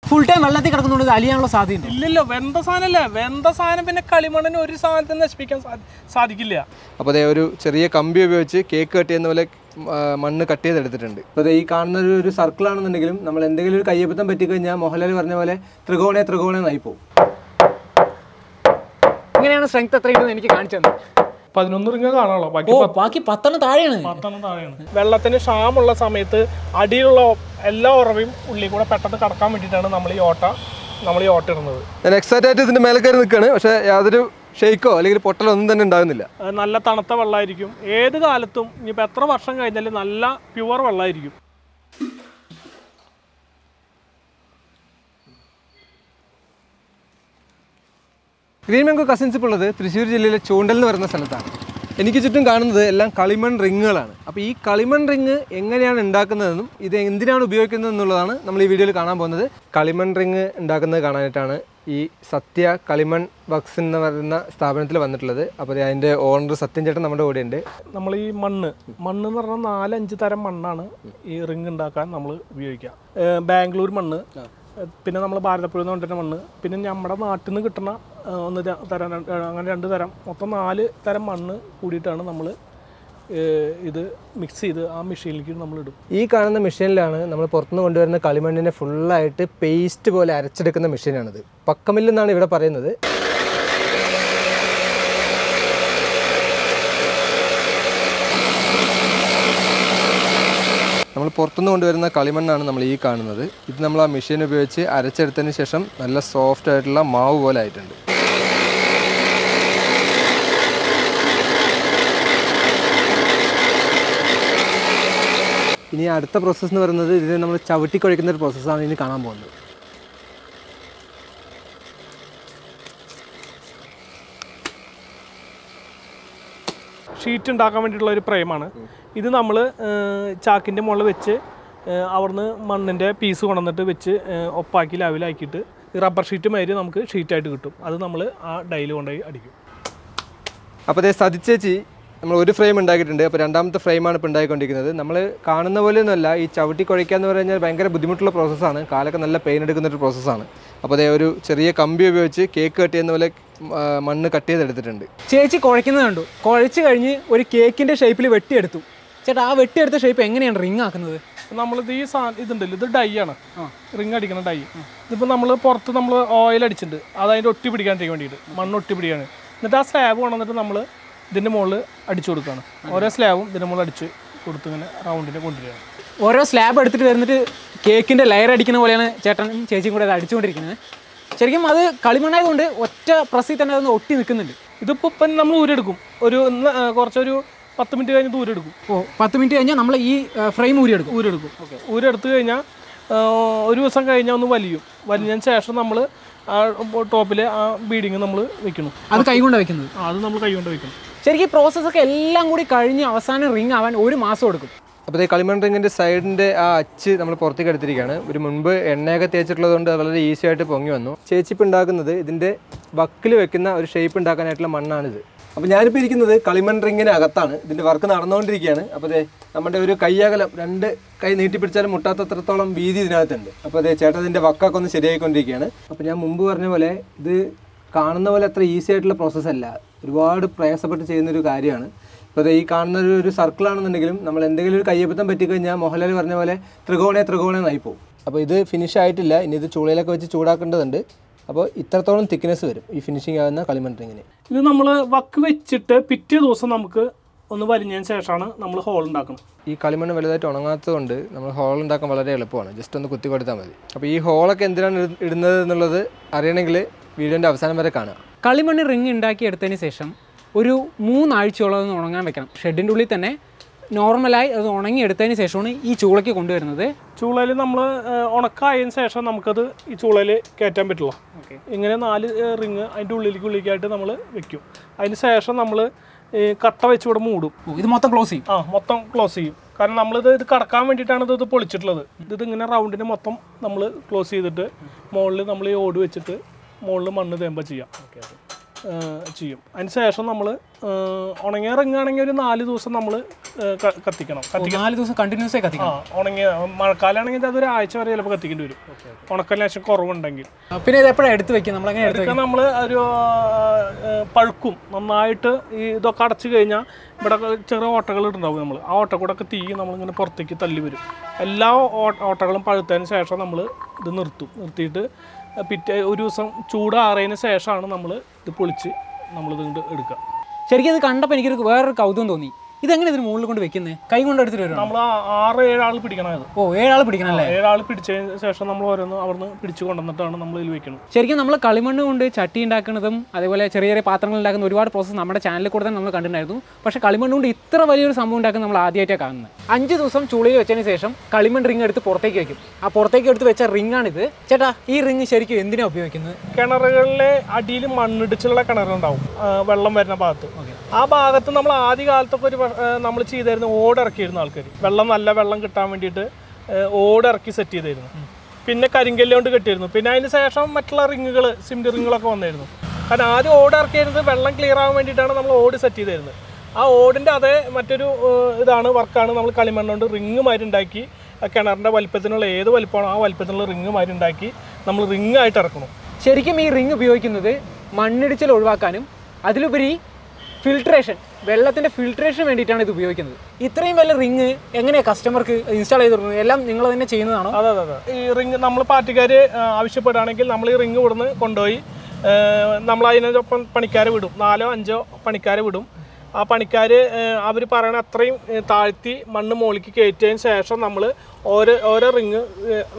Full time വെള്ളത്തിൽ കിടക്കുന്നുണ്ട് അലിയാനുള്ള സാധ്യത ഇല്ലല്ലോ. വെന്ത സാധനമല്ല, വെന്ത സാധനം പിന്നെ കളിമണ്ണിന് ഒരു സാധനത്തിന് നശിപ്പിക്കാൻ സാധിക്കില്ല. അപ്പോൾ അതേ ഒരു ചെറിയ കമ്പി ഉപയോഗിച്ച് കേക്ക് കട്ട് ചെയ്യുന്ന പോലെ മണ്ണ് കട്ട് ചെയ്തെടുത്തിട്ടുണ്ട്. അപ്പോൾ അത് ഈ കാണുന്ന ഒരു സർക്കിളാണെന്നുണ്ടെങ്കിലും നമ്മൾ എന്തെങ്കിലും ഒരു കയ്യബദ്ധം പറ്റിക്കഴിഞ്ഞാൽ മോഹൻലാൽ പറഞ്ഞ പോലെ ത്രികോണേ പോകും. ഇങ്ങനെയാണ് സ്ട്രെങ്ത് എത്രയുണ്ടെന്ന് എനിക്ക് കാണിച്ചു തന്നെ. 11 റിങ് കാണാമല്ലോ, ബാക്കി 10 താഴെയാണ്. വെള്ളത്തിന് ക്ഷാമുള്ള സമയത്ത് അടിയിലുള്ള എല്ലാ ഉറവയും ഉള്ളിൽ കൂടെ പെട്ടെന്ന് കടക്കാൻ വേണ്ടിയിട്ടാണ് നമ്മൾ ഈ ഓട്ട ഇടുന്നത്. ഞാൻ എക്സാക്റ്റ് ആയിട്ട് ഇതിൻ്റെ മേലെ കയറി നിൽക്കുകയാണ്. പക്ഷേ യാതൊരു ഷെയ്ക്കോ അല്ലെങ്കിൽ പൊട്ടലോ ഒന്നും തന്നെ ഉണ്ടാകുന്നില്ല. നല്ല തണുത്ത വെള്ളമായിരിക്കും. ഏത് കാലത്തും ഇനിയിപ്പോൾ എത്ര വർഷം കഴിഞ്ഞാലും നല്ല പ്യുവർ വെള്ളമായിരിക്കും. ഗ്രീൻ മാംഗോ കസിൻസ് ഇപ്പോൾ ഉള്ളത് തൃശ്ശൂർ ജില്ലയിലെ ചൂണ്ടൽ എന്ന് പറയുന്ന സ്ഥലത്താണ്. എനിക്ക് ചുറ്റും കാണുന്നത് എല്ലാം കളിമൺ റിങ്ങുകളാണ്. അപ്പോൾ ഈ കളിമൺ റിങ് എങ്ങനെയാണ് ഉണ്ടാക്കുന്നതെന്നും ഇത് എന്തിനാണ് ഉപയോഗിക്കുന്നത് എന്നുള്ളതാണ് നമ്മൾ ഈ വീഡിയോയിൽ കാണാൻ പോകുന്നത്. കളിമൺ റിങ് ഉണ്ടാക്കുന്നത് കാണാനായിട്ടാണ് ഈ സത്യ കളിമൺ വർക്ക്സ് എന്ന് പറയുന്ന സ്ഥാപനത്തിൽ വന്നിട്ടുള്ളത്. അപ്പോൾ അതിൻ്റെ ഓണർ സത്യൻ ചേട്ടൻ നമ്മുടെ കൂടെ ഉണ്ട്. നമ്മൾ ഈ മണ്ണ് എന്ന് പറഞ്ഞാൽ 4-5 തരം മണ്ണാണ് ഈ റിങ് ഉണ്ടാക്കാൻ നമ്മൾ ഉപയോഗിക്കുക. ബാംഗ്ലൂർ മണ്ണ്, പിന്നെ നമ്മൾ ഭാരതപ്പുഴ എന്ന് പറഞ്ഞിട്ട് മണ്ണ്, പിന്നെ നമ്മുടെ നാട്ടിൽ നിന്ന് കിട്ടുന്ന 1 തരം, അങ്ങനെ 2 തരം, മൊത്തം 4 തരം മണ്ണ് കൂടിയിട്ടാണ് നമ്മൾ ഇത് മിക്സ് ചെയ്ത് ആ മെഷീനിലേക്ക് നമ്മൾ ഇടും. ഈ കാണുന്ന മെഷീനിലാണ് നമ്മൾ പുറത്തുനിന്ന് കൊണ്ടുവരുന്ന കളിമണ്ണിനെ ഫുള്ളായിട്ട് പേസ്റ്റ് പോലെ അരച്ചെടുക്കുന്ന മെഷീനാണിത്. പക്കമില്ലെന്നാണ് ഇവിടെ പറയുന്നത്. നമ്മൾ പുറത്തുനിന്ന് കൊണ്ടുവരുന്ന കളിമണ്ണാണ് നമ്മൾ ഈ കാണുന്നത്. ഇത് നമ്മൾ ആ മെഷീൻ ഉപയോഗിച്ച് അരച്ചെടുത്തതിന് ശേഷം നല്ല സോഫ്റ്റ് ആയിട്ടുള്ള മാവ് പോലെ ആയിട്ടുണ്ട്. ഇനി അടുത്ത പ്രോസസ്സ് എന്ന് പറയുന്നത് ഇത് നമ്മൾ ചവിട്ടി കുഴയ്ക്കുന്ന ഒരു പ്രോസസ്സാണ് ഇനി കാണാൻ പോകുന്നത്. ഷീറ്റ് ഉണ്ടാക്കാൻ വേണ്ടിയിട്ടുള്ള ഒരു ഫ്രെയിമാണ് ഇത്. നമ്മൾ ചാക്കിൻ്റെ മുകളിൽ വെച്ച് അവിടുന്ന് മണ്ണിൻ്റെ പീസ് കൊണ്ടുവന്നിട്ട് വെച്ച് ഒപ്പാക്കി ലെവലാക്കിയിട്ട് റബ്ബർ ഷീറ്റ് മാതിരി നമുക്ക് ഷീറ്റായിട്ട് കിട്ടും. അത് നമ്മൾ ആ ഡൈയിൽ കൊണ്ടുപോയി അടിക്കും. അപ്പോൾ അതേ സതിച്ചേച്ചി നമ്മൾ ഒരു ഫ്രെയിം ഉണ്ടാക്കിയിട്ടുണ്ട്. അപ്പോൾ രണ്ടാമത്തെ ഫ്രെയിമാണ് ഇപ്പോൾ ഉണ്ടാക്കിക്കൊണ്ടിരിക്കുന്നത്. നമ്മൾ കാണുന്ന പോലെയൊന്നുമല്ല, ഈ ചവിട്ടി കുഴയ്ക്കുക എന്ന് പറഞ്ഞാൽ ഭയങ്കര ബുദ്ധിമുട്ടുള്ള പ്രോസസ്സാണ്. കാലൊക്കെ നല്ല പെയിൻ എടുക്കുന്നൊരു പ്രോസസ്സാണ്. അപ്പോൾ അതേ ഒരു ചെറിയ കമ്പി ഉപയോഗിച്ച് കേക്ക് കട്ട് ചെയ്യുന്ന പോലെ മണ്ണ് കട്ട് ചെയ്തെടുത്തിട്ടുണ്ട്. ചേച്ചി കുഴയ്ക്കുന്നത് കണ്ടു. കുഴച്ച് കഴിഞ്ഞ് ഒരു കേക്കിൻ്റെ ഷേപ്പിൽ വെട്ടിയെടുത്തു. ചേട്ടാ, ആ വെട്ടിയെടുത്ത ഷേപ്പ് എങ്ങനെയാണ് റിങ് ആക്കുന്നത്? നമ്മളിത് ഈ ഇതുണ്ടല്ലോ, ഇത് ഡൈ ആണ്, റിങ് അടിക്കുന്ന ഡൈ. ഇതിപ്പോൾ നമ്മൾ പുറത്ത് നമ്മൾ ഓയിൽ അടിച്ചിട്ടുണ്ട്, അത് അതിൻ്റെ ഒട്ടി പിടിക്കാണ്ടിരിക്കാൻ വേണ്ടിയിട്ട്, മണ്ണ് ഒട്ടി പിടിക്കാണ്. എന്നിട്ട് ആ സ്ലാബ് കൊണ്ടുവന്നിട്ട് നമ്മൾ ഇതിൻ്റെ മുകളിൽ അടിച്ചു കൊടുക്കുകയാണ്. ഓരോ സ്ലാബും ഇതിൻ്റെ മുകളിൽ അടിച്ച് കൊടുത്ത് ഇങ്ങനെ റൗണ്ടിനെ കൊണ്ടുവരികയാണ്. ഓരോ സ്ലാബ് എടുത്തിട്ട് വരുന്നിട്ട് കേക്കിൻ്റെ ലെയർ അടിക്കുന്ന പോലെയാണ് ചേട്ടനും ചേച്ചിയും കൂടെ അത് അടിച്ചുകൊണ്ടിരിക്കുന്നത്. ശരിക്കും അത് കളിമണ്ണായതുകൊണ്ട് ഒറ്റ പ്രസ്സിൽ തന്നെ അതൊന്ന് ഒട്ടി നിൽക്കുന്നുണ്ട്. ഇതിപ്പോൾ ഇപ്പം നമ്മൾ ഊരെടുക്കും, കുറച്ചൊരു 10 മിനിറ്റ് കഴിഞ്ഞ് ഊരെടുക്കും. 10 മിനിറ്റ് കഴിഞ്ഞാൽ നമ്മൾ ഈ ഫ്രെയിം ഊരെടുക്കും. ഊരെടുത്ത് കഴിഞ്ഞാൽ ഒരു ദിവസം കഴിഞ്ഞാൽ ഒന്ന് വലിഞ്ഞതിന് ശേഷം നമ്മൾ ആ ടോപ്പിൽ ആ ബീഡിങ് നമ്മൾ വെക്കണം. അത് കൈകൊണ്ട് വെക്കുന്നത്? അത് നമ്മൾ കൈകൊണ്ട് വെക്കണം. ശരിക്കും ഈ പ്രോസസ്സൊക്കെ എല്ലാം കൂടി കഴിഞ്ഞ് അവസാനം റിങ് ആവാൻ 1 മാസം എടുക്കും. അപ്പോൾ ഈ കളിമൺ റിങ്ങിൻ്റെ സൈഡിൻ്റെ ആ അച്ച് നമ്മൾ പുറത്തേക്ക് എടുത്തിരിക്കുകയാണ്. ഒരു മുൻപ് എണ്ണയൊക്കെ തേച്ചിട്ടുള്ളത് കൊണ്ട് വളരെ ഈസി ആയിട്ട് പൊങ്ങി വന്നു. ചേച്ചിപ്പ് ഉണ്ടാക്കുന്നത് ഇതിൻ്റെ വക്കിൽ വെക്കുന്ന ഒരു ഷേപ്പ് ഉണ്ടാക്കാനായിട്ടുള്ള മണ്ണാണിത്. അപ്പോൾ ഞാനിപ്പോൾ ഇരിക്കുന്നത് കളിമൺ റിങ്ങിന് അകത്താണ്. ഇതിൻ്റെ വർക്ക് നടന്നുകൊണ്ടിരിക്കുകയാണ്. അപ്പോൾ നമ്മുടെ ഒരു കൈയകലം 2 കൈ നീട്ടിപ്പിടിച്ചാലും മുട്ടാത്തത്രത്തോളം വീതി ഇതിനകത്തുണ്ട്. അപ്പോൾ ചേട്ടൻ ഇതിൻ്റെ വക്കൊക്കെ ഒന്ന് ശരിയായിക്കൊണ്ടിരിക്കുകയാണ്. അപ്പോൾ ഞാൻ മുമ്പ് പറഞ്ഞ പോലെ ഇത് കാണുന്ന പോലെ അത്ര ഈസി ആയിട്ടുള്ള പ്രോസസ്സല്ല, ഒരുപാട് പ്രയാസപ്പെട്ട് ചെയ്യുന്നൊരു കാര്യമാണ്. അപ്പോൾ ഈ കാണുന്ന ഒരു സർക്കിളാണെന്നുണ്ടെങ്കിലും നമ്മൾ എന്തെങ്കിലും ഒരു കയ്യബദ്ധം പറ്റിക്കഴിഞ്ഞാൽ മോഹൻലാൽ പറഞ്ഞ പോലെ ത്രികോണേ പോകും. അപ്പോൾ ഇത് ഫിനിഷ് ആയിട്ടില്ല, ഇനി ഇത് ചൂളയിലൊക്കെ വെച്ച് ചൂടാക്കേണ്ടതുണ്ട്. അപ്പോൾ ഇത്രത്തോളം തിക്നെസ് വരും ഈ ഫിനിഷിംഗ് ആകുന്ന കളിമൺ റിങ്ങിന്. ഇത് നമ്മൾ വക്ക് വെച്ചിട്ട് പിറ്റേ ദിവസം നമുക്ക് ഒന്ന് വലിഞ്ഞതിന് ശേഷമാണ് നമ്മൾ ഹോൾ ഉണ്ടാക്കുന്നത്. ഈ കളിമണ്ണ് വലുതായിട്ട് ഉണങ്ങാത്തത് കൊണ്ട് നമ്മൾ ഹോൾ ഉണ്ടാക്കാൻ വളരെ എളുപ്പമാണ്. ജസ്റ്റ് ഒന്ന് കുത്തി കൊടുത്താൽ മതി. അപ്പോൾ ഈ ഹോളൊക്കെ എന്തിനാണ് ഇടുന്നത് എന്നുള്ളത് അറിയണമെങ്കിൽ വീഡിയോൻ്റെ അവസാനം വരെ കാണുക. കളിമണ്ണ് റിങ് ഉണ്ടാക്കിയെടുത്തതിന് ശേഷം ഒരു 3 ആഴ്ചയോളം അത് ഉണങ്ങാൻ വെക്കണം. ഷെഡിൻ്റെ ഉള്ളിൽ തന്നെ നോർമലായി അത് ഉണങ്ങിയെടുത്തതിന് ശേഷമാണ് ഈ ചൂളയ്ക്ക് കൊണ്ടുവരുന്നത്. ചൂളയിൽ നമ്മൾ ഉണക്കായതിന് ശേഷം നമുക്കത് ഈ ചൂളയിൽ കയറ്റാൻ പറ്റില്ല. ഇങ്ങനെ 4 റിങ് അതിൻ്റെ ഉള്ളിലേക്കായിട്ട് നമ്മൾ വെക്കും. അതിന് ശേഷം നമ്മൾ കട്ട വെച്ചുകൂടെ മൂടും. ഇത് മൊത്തം ക്ലോസ് ചെയ്യും? മൊത്തം ക്ലോസ് ചെയ്യും. കാരണം ഇത് കടക്കാൻ വേണ്ടിയിട്ടാണ് ഇത് പൊളിച്ചിട്ടുള്ളത്. ഇതിങ്ങനെ റൗണ്ടിന് മൊത്തം നമ്മൾ ക്ലോസ് ചെയ്തിട്ട് മുകളിൽ നമ്മൾ ഈ ഓട് വെച്ചിട്ട് മുകളിൽ മണ്ണ് തേമ്പ ചെയ്യാം. ചെയ്യും. അതിന് ശേഷം നമ്മൾ ഉണങ്ങിയ റിങ്ങാണെങ്കിൽ ഒരു 4 ദിവസം നമ്മൾ കത്തിക്കണം. 4 ദിവസം കണ്ടിന്യൂസ് ആയി കത്തിക്കണം. ഉണങ്ങിയ മഴക്കാലമാണെങ്കിൽ അതൊരു ആഴ്ച വരെ ചിലപ്പോൾ കത്തിക്കേണ്ടി വരും, ഉണക്കൽ ലേശം കുറവുണ്ടെങ്കിൽ. പിന്നെ ഇത് എപ്പോഴാണ് എടുത്ത് വെക്കുക? നമ്മളെങ്ങനെ നമ്മൾ ഒരു പഴുക്കും നന്നായിട്ട്. ഈ ഇതൊക്കെ അടച്ചു കഴിഞ്ഞാൽ ഇവിടെ ചെറിയ ഓട്ടകൾ ഉണ്ടാവും. നമ്മൾ ആ ഓട്ടക്കൂടൊക്കെ തീ നമ്മളിങ്ങനെ പുറത്തേക്ക് തള്ളി വരും. എല്ലാ ഓട്ടകളും പഴുത്തതിന് ശേഷം നമ്മൾ ഇത് നിർത്തിയിട്ട് പിറ്റേ ഒരു ദിവസം ചൂടാറിയതിന് ശേഷമാണ് നമ്മൾ ഇത് പൊളിച്ച് നമ്മളിത് എടുക്കുക. ശരിക്കും ഇത് കണ്ടപ്പോൾ എനിക്കൊരു വേറൊരു കൗതുകം തോന്നി. ഇതെങ്ങനെ ഇതിന് മുകളിൽ കൊണ്ട് വെക്കുന്നത്? കൈ കൊണ്ട് എടുത്തിട്ട് വരും? നമ്മൾ 6-7 ആൾ പിടിക്കണം. ഇത് 7 ആൾ പിടിക്കണം അല്ലേ? 7 ആൾ പിടിച്ചതിന് ശേഷം നമ്മൾ ഓരോന്ന് അവിടുന്ന് പിടിച്ചു കൊണ്ടുവന്നിട്ടാണ് നമ്മൾ ഇതിൽ വെക്കുന്നത്. ശരിക്കും നമ്മൾ കളിമണ്ണ് കൊണ്ട് ചട്ടി ഉണ്ടാക്കുന്നതും അതേപോലെ ചെറിയ ചെറിയ പാത്രങ്ങൾ ഉണ്ടാക്കുന്ന ഒരുപാട് പ്രോസസ്സ് നമ്മുടെ ചാനലിൽ കൂടെ തന്നെ നമ്മൾ കണ്ടിട്ടുണ്ടായിരുന്നു. പക്ഷേ കളിമണ്ണ് കൊണ്ട് ഇത്ര വലിയൊരു സംഭവം ഉണ്ടാക്കുന്നത് നമ്മൾ ആദ്യമായിട്ടാണ് കാണുന്നത്. 5 ദിവസം ചൂളയിൽ വെച്ചതിന് ശേഷം കളിമണ്ണ് റിങ് എടുത്ത് പുറത്തേക്ക് വെക്കും. ആ പുറത്തേക്ക് എടുത്ത് വെച്ച റിങ്ങാണിത്. ചേട്ടാ, ഈ റിങ് ശരിക്കും എന്തിനാണ് ഉപയോഗിക്കുന്നത്? കിണറുകളിലെ അടിയിൽ മണ്ണിടിച്ചുള്ള കിണറുണ്ടാവും, വെള്ളം വരുന്ന ഭാഗത്ത്. ആ ഭാഗത്ത് നമ്മൾ ആദ്യ കാലത്തൊക്കെ നമ്മൾ ചെയ്തായിരുന്നു, ഓടിറക്കിയിരുന്നു ആൾക്കാർ. നല്ല വെള്ളം കിട്ടാൻ വേണ്ടിയിട്ട് ഓടിറക്കി സെറ്റ് ചെയ്തായിരുന്നു. പിന്നെ കരിങ്കല്ല് കൊണ്ട് കെട്ടിയിരുന്നു. പിന്നെ അതിന് ശേഷം മറ്റുള്ള റിങ്ങുകൾ, സിമെന്റ് റിങ്ങുകളൊക്കെ വന്നിരുന്നു. കാരണം ആദ്യം ഓടിറക്കിയിരുന്നത് വെള്ളം ക്ലിയർ ആവാൻ വേണ്ടിയിട്ടാണ് നമ്മൾ ഓട് സെറ്റ് ചെയ്തിരുന്നത്. ആ ഓടിൻ്റെ അതേ മറ്റൊരു വർക്കാണ് നമ്മൾ കളിമണ്ണ് കൊണ്ട് റിങ് മാതിരി ഉണ്ടാക്കി. കിണറിൻ്റെ വലിപ്പത്തിനുള്ള ഏത് വലിപ്പമാണോ ആ വലിപ്പത്തിനുള്ള റിങ് മാതിരി ഉണ്ടാക്കി നമ്മൾ റിങ് ആയിട്ട് ഇറക്കണം. ശരിക്കും ഈ റിങ് ഉപയോഗിക്കുന്നത് മണ്ണിടിച്ചിൽ ഒഴിവാക്കാനും അതിലുപരി ഫിൽട്രേഷൻ, വെള്ളത്തിൻ്റെ ഫിൽട്രേഷന് വേണ്ടിയിട്ടാണ് ഇത് ഉപയോഗിക്കുന്നത്. ഇത്രയും വലിയ റിങ് എങ്ങനെയാണ് കസ്റ്റമർക്ക് ഇൻസ്റ്റാൾ ചെയ്ത് കൊടുക്കുന്നത്? എല്ലാം നിങ്ങൾ തന്നെ ചെയ്യുന്നതാണോ? അതെ. ഈ റിങ് നമ്മൾ പാർട്ടിക്കാർ ആവശ്യപ്പെടുകയാണെങ്കിൽ നമ്മൾ ഈ റിങ് ഇവിടുന്ന് കൊണ്ടുപോയി നമ്മൾ അതിനൊപ്പം പണിക്കാരെ വിടും. 4-5 പണിക്കാരെ വിടും. ആ പണിക്കാർ അവർ പറയണ അത്രയും താഴ്ത്തി മണ്ണ് മുകളിലേക്ക് കയറ്റിയതിന് ശേഷം നമ്മൾ ഓരോ റിങ്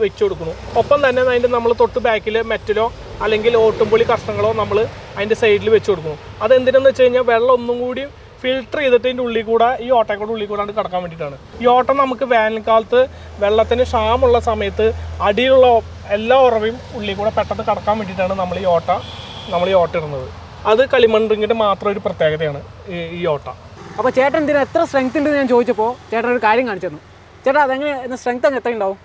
വെച്ച് കൊടുക്കുന്നു. ഒപ്പം തന്നെ അതിൻ്റെ നമ്മൾ തൊട്ട് ബാക്കിൽ മെറ്റലോ അല്ലെങ്കിൽ ഓട്ടുംപൊളി കഷ്ണങ്ങളോ നമ്മൾ അതിൻ്റെ സൈഡിൽ വെച്ച് കൊടുക്കുന്നു. അതെന്തിനെന്ന് വെച്ച് കഴിഞ്ഞാൽ വെള്ളം ഒന്നും കൂടി ഫിൽട്ടർ ചെയ്തിട്ട് ഇതിൻ്റെ ഉള്ളിൽ കൂടെ, ഈ ഓട്ടയുടെ ഉള്ളിൽ കൂടാണ്ട് കിടക്കാൻ വേണ്ടിയിട്ടാണ്. ഈ ഓട്ടം നമുക്ക് വേനൽക്കാലത്ത് വെള്ളത്തിന് ക്ഷാമമുള്ള സമയത്ത് അടിയിലുള്ള എല്ലാ ഉറവയും ഉള്ളിൽ കൂടെ പെട്ടെന്ന് കിടക്കാൻ വേണ്ടിയിട്ടാണ് നമ്മൾ ഈ ഓട്ട ഇടുന്നത്. അത് കളിമൺ റിങ്ങിൻ്റെ മാത്രം ഒരു പ്രത്യേകതയാണ് ഈ ഓട്ട. അപ്പോൾ ചേട്ടൻ ഇതിന് എത്ര സ്ട്രെങ്ത് ഉണ്ടെന്ന് ഞാൻ ചോദിച്ചപ്പോൾ ചേട്ടൻ ഒരു കാര്യം കാണിച്ചു തന്നു. ചേട്ടാ, അതെങ്ങനെ സ്ട്രെങ്ത് അങ്ങ് എത്ര ഉണ്ടാവും?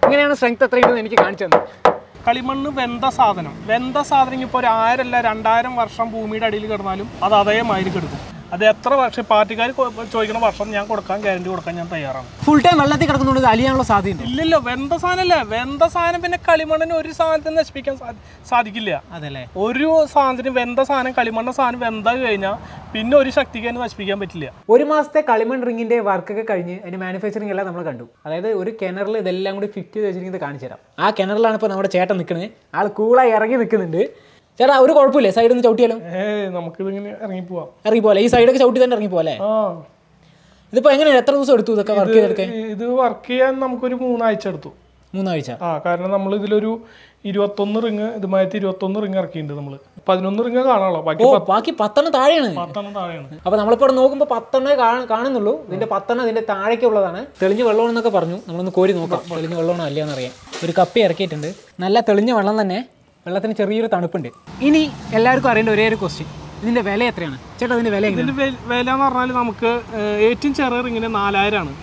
ഇങ്ങനെയാണ് സ്ട്രെങ്ത് എത്രയുണ്ടെന്ന് എനിക്ക് കാണിച്ചു തന്നു. കളിമണ്ണ് വെന്ത സാധനം ഇപ്പോൾ ഒരു 1000 അല്ല 2000 വർഷം ഭൂമിയുടെ അടിയിൽ കിടന്നാലും അത് അതേമാതിരി കിടക്കും. അത് എത്ര വർഷം പാർട്ടിക്കാർ ചോദിക്കുന്ന വർഷം ഞാൻ ഗ്യാരണ്ടി കൊടുക്കാൻ ഞാൻ തയ്യാറാണ്. ഫുൾ ടൈം വെള്ളത്തിൽ കിടക്കുന്നുണ്ട്, അലിയാനുള്ള സാധ്യത ഇല്ലല്ലോ. വെന്ത സാധനമല്ലേ? വെന്ത സാധനം പിന്നെ കളിമണ്ണിന് ഒരു സാധനത്തിന് നശിപ്പിക്കാൻ സാധിക്കില്ല. അതല്ലേ, ഒരു സാധനത്തിന് വെന്ത സാധനം, കളിമണ്ണ സാധനം വെന്ത കഴിഞ്ഞാൽ പിന്നെ ഒരു ശക്തിക്ക് തന്നെ നശിപ്പിക്കാൻ പറ്റില്ല. 1 മാസത്തെ കളിമൺ റിങ്ങിന്റെ വർക്കൊക്കെ കഴിഞ്ഞ് അതിന്റെ മാനുഫാക്ചറിങ് എല്ലാം നമ്മൾ കണ്ടു. അതായത് ഒരു കിണറിൽ ഇതെല്ലാം കൂടി ഫിറ്റ് ചെയ്ത് വെച്ചിരിക്കുന്നത് കാണിച്ചു തരാം. ആ കിണറിലാണ് ഇപ്പോൾ നമ്മുടെ ചേട്ടൻ നിൽക്കുന്നത്. ആൾ കൂളായി ഇറങ്ങി നിൽക്കുന്നുണ്ട്. ചേട്ടാ, ഒരു കുഴപ്പമില്ലേ? സൈഡിൽ നിന്ന് ചവിട്ടിയാലും നമുക്കിതിങ്ങനെ ഇറങ്ങിപ്പോവാം. ഇറങ്ങിപ്പോലെ ഈ സൈഡൊക്കെ ചവിട്ടി തന്നെ ഇറങ്ങിപ്പോലെ. ഇതിപ്പോ എങ്ങനെയാണ്, എത്ര ദിവസം എടുത്തു ഇതൊക്കെ വർക്ക് ചെയ്തെടുക്കാൻ? ഇത് വർക്ക് ചെയ്യാൻ നമുക്കൊരു 3 ആഴ്ച എടുത്തു. 3 ആഴ്ച? കാരണം നമ്മൾ ഇതിലൊരു 21 റിങ്, ഇതുമായിട്ട് 21 റിങ് ഇറക്കിയിട്ടുണ്ട്. നമ്മൾ 11 റിങ് കാണാമല്ലോ, ബാക്കി 10 താഴെയാണ്. അപ്പൊ നമ്മളിപ്പോ നോക്കുമ്പോൾ 10 കാണുന്നുള്ളൂ. ഇതിന്റെ 10 ഇതിന്റെ താഴേക്കുള്ളതാണ്. തെളിഞ്ഞ വെള്ളമാണെന്നൊക്കെ പറഞ്ഞു. നമ്മളൊന്ന് കോരി നോക്കാം തെളിഞ്ഞ വെള്ളമാണോ അല്ലയെന്ന് അറിയാം. ഒരു കപ്പി ഇറക്കിയിട്ടുണ്ട്, നല്ല തെളിഞ്ഞ വെള്ളം തന്നെ. വെള്ളത്തിന് ചെറിയൊരു തണുപ്പുണ്ട്. ഇനി എല്ലാവർക്കും അറിയേണ്ട ഒരേ ഒരു ക്വസ്റ്റ്യൻ, ഇതിന്റെ വില എത്രയാണ് ചേട്ടാ? ഇതിന്റെ വില ഇതിന്റെ വില എന്ന് പറഞ്ഞാൽ നമുക്ക് ഏറ്റവും ചെറിയ റിങ്ങിന് 4000 ആണ്.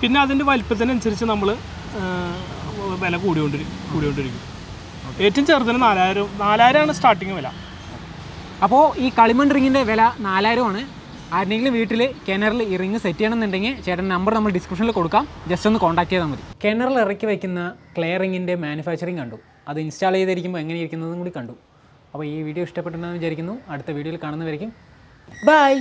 പിന്നെ അതിന്റെ വലിപ്പത്തിനനുസരിച്ച് നമ്മൾ വില കൂടിക്കൊണ്ടിരിക്കും. ഏറ്റവും ചെറുതിന് 4000 ആണ് സ്റ്റാർട്ടിങ് വില. അപ്പോൾ ഈ കളിമൺ റിങ്ങിന്റെ വില 4000 ആണ്. ആരുടെയെങ്കിലും വീട്ടിൽ കിണറിൽ ഈ റിങ് സെറ്റ് ചെയ്യണമെന്നുണ്ടെങ്കിൽ ചേട്ടൻ നമ്പർ നമ്മൾ ഡിസ്ക്രിപ്ഷനിൽ കൊടുക്കാം. ജസ്റ്റ് ഒന്ന് കോൺടാക്ട് ചെയ്താൽ മതി. കിണറിൽ ഇറക്കി വയ്ക്കുന്ന ക്ലേ റിങ്ങിൻ്റെ മാനുഫാക്ചറിങ് കണ്ടു. അത് ഇൻസ്റ്റാൾ ചെയ്തിരിക്കുമ്പോൾ എങ്ങനെയിരിക്കുന്നതും കൂടി കണ്ടു. അപ്പോൾ ഈ വീഡിയോ ഇഷ്ടപ്പെട്ടെന്ന് വിചാരിക്കുന്നു. അടുത്ത വീഡിയോയിൽ കാണുന്നവരേക്കും ബൈ.